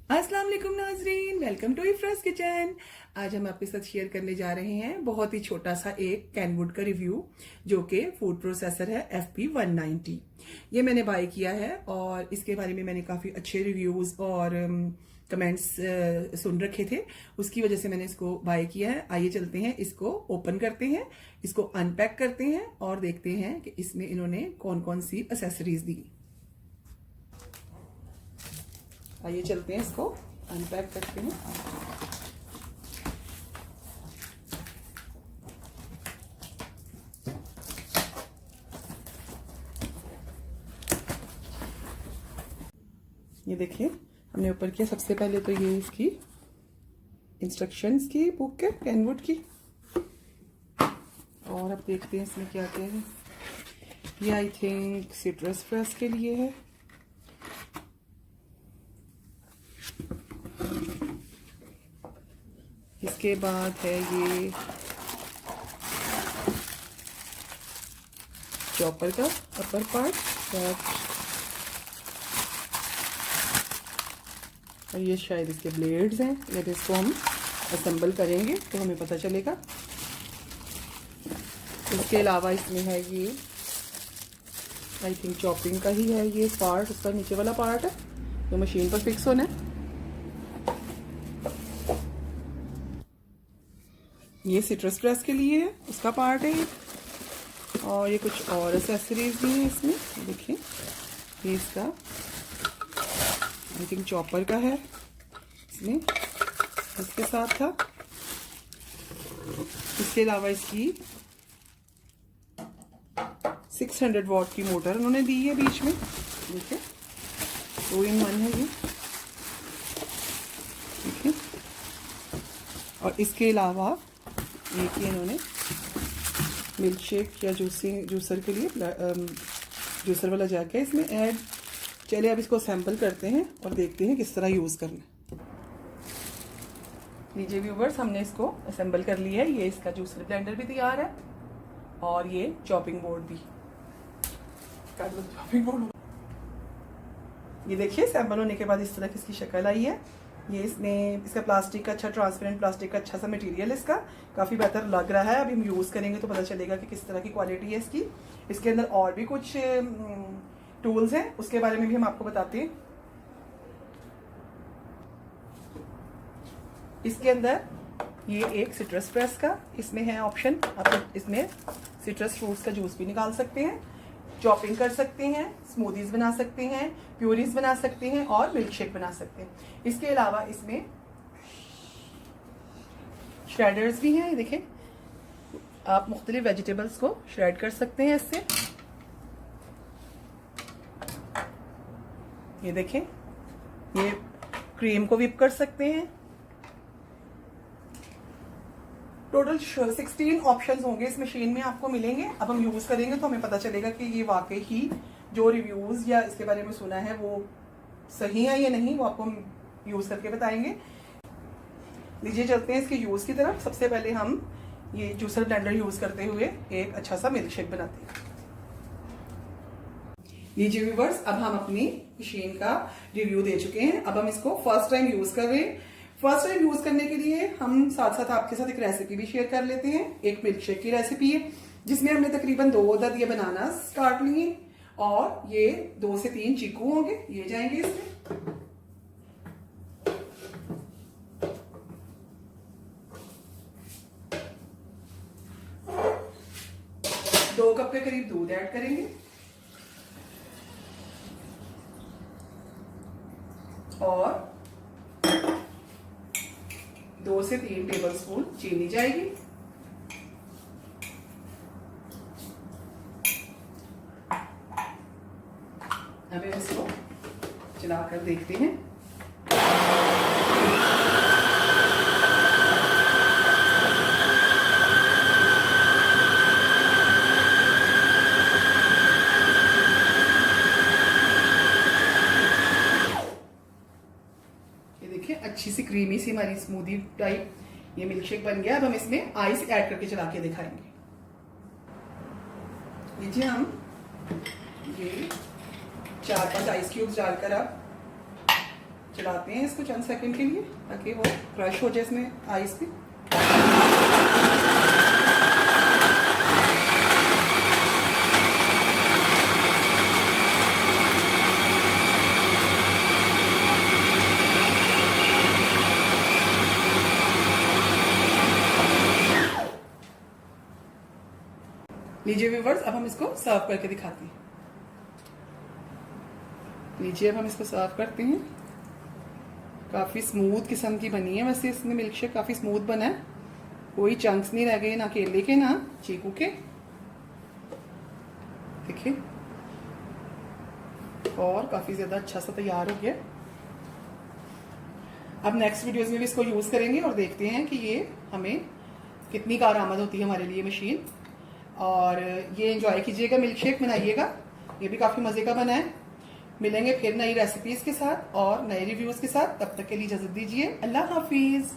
अस्सलाम वालेकुम नाजरीन, वेलकम टू इफ्राज किचन। आज हम आपके साथ शेयर करने जा रहे हैं बहुत ही छोटा सा एक कैनवुड का रिव्यू, जो कि फूड प्रोसेसर है FP190। ये मैंने बाय किया है और इसके बारे में मैंने काफ़ी अच्छे रिव्यूज़ और कमेंट्स सुन रखे थे। उसकी वजह से मैंने इसको बाय किया है। आइए चलते हैं, इसको ओपन करते हैं, इसको अनपैक करते हैं और देखते हैं कि इसमें इन्होंने कौन कौन सी एसेसरीज दी। आइए चलते हैं, इसको अनपैक करते हैं। ये देखिए, हमने ऊपर किया। सबसे पहले तो ये इसकी इंस्ट्रक्शंस की बुक है कैनवुड की, और अब देखते हैं इसमें क्या क्या है। ये आई थिंक सिट्रस प्रेस के लिए है। इसके बाद है ये चॉपर का अपर पार्ट, और ये शायद इसके ब्लेड्स हैं। जब इसको हम असेंबल करेंगे तो हमें पता चलेगा। इसके अलावा इसमें है ये आई थिंक चॉपिंग का ही है ये पार्ट, उसका नीचे वाला पार्ट है जो मशीन पर फिक्स होना है। ये सिट्रस प्रेस के लिए है, उसका पार्ट है ये। और ये कुछ और एसेसरीज भी है इसमें, देखिए। ये इसका आई थिंक चॉपर का है, इसमें इसके साथ था। इसके अलावा इसकी 600 वॉट की मोटर उन्होंने दी है बीच में, देखिए। 2-in-1 है ये, देखिए। और इसके अलावा एक ही इन्होंने मिल्क शेक या जूसर के लिए जूसर वाला जैक है इसमें ऐड। चलिए अब इसको सैंपल करते हैं और देखते हैं किस तरह यूज़ करना है। लीजिए व्यूवर्स, हमने इसको असेंबल कर लिया है। ये इसका जूसर ब्लेंडर भी तैयार है और ये चॉपिंग बोर्ड भी। चॉपिंग बोर्ड, ये देखिए सैंपल होने के बाद इस तरह की इसकी शक्ल आई है। ये इसका प्लास्टिक का अच्छा, ट्रांसपेरेंट प्लास्टिक का अच्छा सा मटेरियल इसका काफ़ी बेहतर लग रहा है। अभी हम यूज़ करेंगे तो पता चलेगा कि किस तरह की क्वालिटी है इसकी। इसके अंदर और भी कुछ टूल्स हैं, उसके बारे में भी हम आपको बताते हैं। इसके अंदर ये एक सिट्रस प्रेस का इसमें है ऑप्शन। आप इसमें सिट्रस फ्रूट्स का जूस भी निकाल सकते हैं, चॉपिंग कर सकते हैं, स्मूदीज बना सकते हैं, प्यूरीज बना सकते हैं और मिल्क शेक बना सकते हैं। इसके अलावा इसमें श्रेडर्स भी हैं, देखें। आप मुख्तलिफ वेजिटेबल्स को श्रेड कर सकते हैं इससे। ये देखें, ये क्रीम को व्हिप कर सकते हैं। टोटल 16 ऑप्शंस होंगे इस मशीन में, आपको मिलेंगे। अब हम यूज़ करेंगे तो हमें पता चलेगा कि ये वाकई ही जो रिव्यूज़ या इसके बारे में सुना है वो सही है या नहीं, वो आपको हम यूज़ करके बताएंगे। लीजिए चलते हैं इसके यूज़ की तरफ। सबसे पहले हम ये जूसर ब्लेंडर यूज़ करते हुए एक अच्छा सा मिल्क शेक बनाते हैं। लीजिए व्यूवर्स, अब हम अपनी मशीन का रिव्यू दे चुके हैं। अब हम इसको फर्स्ट टाइम यूज़ कर रहे हैं। फर्स्ट टाइम यूज करने के लिए हम साथ साथ आपके साथ एक रेसिपी भी शेयर कर लेते हैं। एक मिल्क शेक की रेसिपी है जिसमें हमने तकरीबन 2 अदद ये बनानास काट लिए और ये 2 से 3 चीकू होंगे, ये जाएंगे इसमें। 2 कप के करीब दूध ऐड करेंगे और 2 से 3 टेबलस्पून चीनी जाएगी। अब इसको चलाकर देखते हैं। ये देखिए, अच्छी सी क्रीमी सी हमारी स्मूदी टाइप ये मिल्क शेक बन गया। अब हम इसमें आइस ऐड करके चला के दिखाएंगे। लीजिए, हम ये 4-5 आइस क्यूब्स डालकर अब चलाते हैं इसको चंद सेकंड के लिए ताकि वो क्रश हो जाए इसमें आइस पे। लीजिए व्यूवर्स, अब हम इसको सर्व करके दिखाते हैं। लीजिए अब हम इसको सर्व करते हैं। काफी स्मूथ किस्म की बनी है, वैसे इसमें मिल्क शेक काफी स्मूथ बना है, कोई चंक्स नहीं रह गए, ना केले के ना चीकू के। देखिए, और काफी ज्यादा अच्छा सा तैयार हो गया। अब नेक्स्ट वीडियोस में भी इसको यूज करेंगे और देखते हैं कि ये हमें कितनी कारआमद होती है हमारे लिए मशीन। और ये एंजॉय कीजिएगा, मिल्क शेक बनाइएगा, ये भी काफी मजे का बना है। मिलेंगे फिर नई रेसिपीज के साथ और नए रिव्यूज के साथ, तब तक के लिए इजाजत दीजिए। अल्लाह हाफिज।